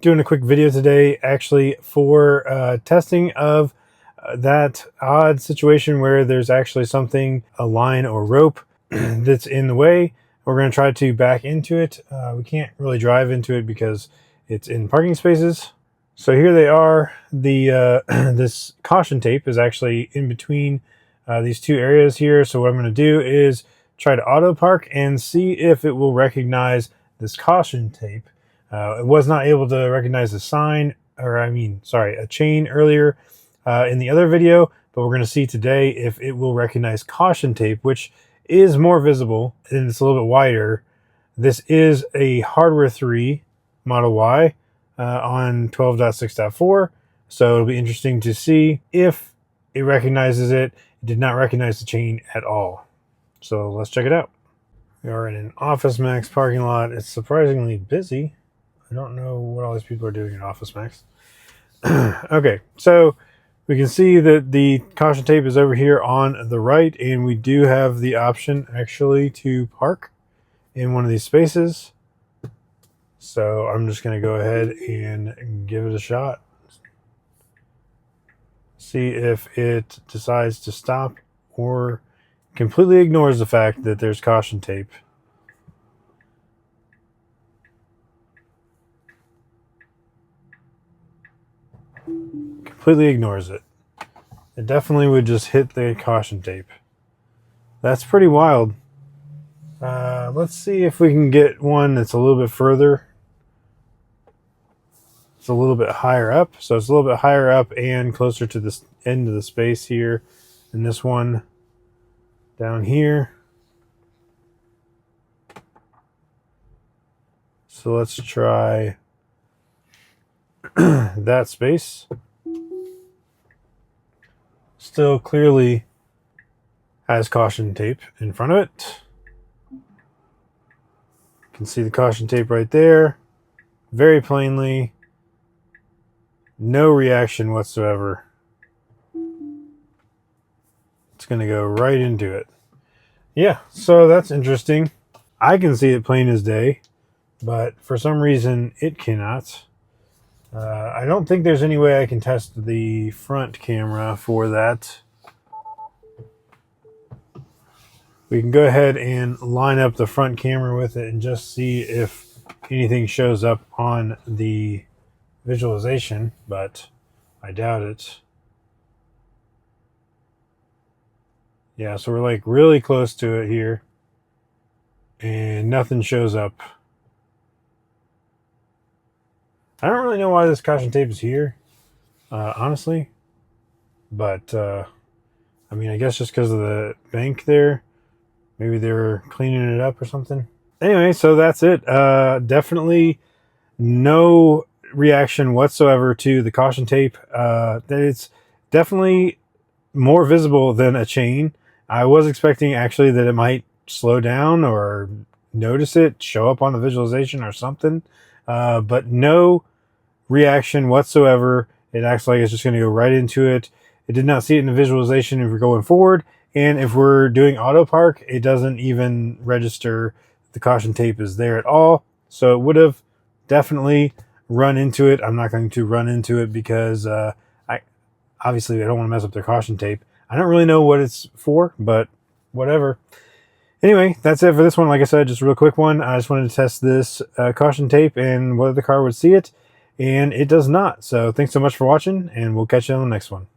Doing a quick video today actually for testing of that odd situation where there's actually something, a line or rope that's in the way. We're going to try to back into it. We can't really drive into it because it's in parking spaces. So here they are. The this caution tape is actually in between these two areas here. So what I'm going to do is try to auto park and see if it will recognize this caution tape. It was not able to recognize a sign, or a chain earlier in the other video, but we're going to see today if it will recognize caution tape, which is more visible and it's a little bit wider. This is a Hardware 3 Model Y on 12.6.4, so it'll be interesting to see if it recognizes it. It did not recognize the chain at all. So let's check it out. We are in an Office Max parking lot. It's surprisingly busy. I don't know what all these people are doing in Office Max. Okay, so we can see that the caution tape is over here on the right, and we do have the option actually to park in one of these spaces. So I'm just going to go ahead and give it a shot. See if it decides to stop or completely ignores the fact that there's caution tape. Completely ignores it. It definitely would just hit the caution tape. That's pretty wild. Let's see if we can get one that's a little bit further. It's a little bit higher up. So it's a little bit higher up and closer to this end of the space here. And this one down here. So let's try that space. Still clearly has caution tape in front of it. You can see the caution tape right there. Very plainly. No reaction whatsoever. It's going to go right into it. Yeah, so that's interesting. I can see it plain as day, but for some reason it cannot. I don't think there's any way I can test the front camera for that. We can go ahead and line up the front camera with it and just see if anything shows up on the visualization, but I doubt it. Yeah, so we're like really close to it here and nothing shows up. I don't really know why this caution tape is here, honestly, but I mean, I guess just because of the bank there. Maybe they were cleaning it up or something. Anyway, so that's it. Definitely no reaction whatsoever to the caution tape. That it's definitely more visible than a chain. I was expecting actually that it might slow down or notice it, show up on the visualization or something, but no reaction whatsoever. It acts like it's just going to go right into it. It did not see it in the visualization if we're going forward, and if we're doing auto park, it doesn't even register the caution tape is there at all. So it would have definitely run into it. I'm not going to run into it because I don't want to mess up their caution tape. I don't really know what it's for, but whatever. Anyway, that's it for this one. Like I said, just a real quick one. I just wanted to test this caution tape and whether the car would see it, and it does not. So thanks so much for watching, and we'll catch you on the next one.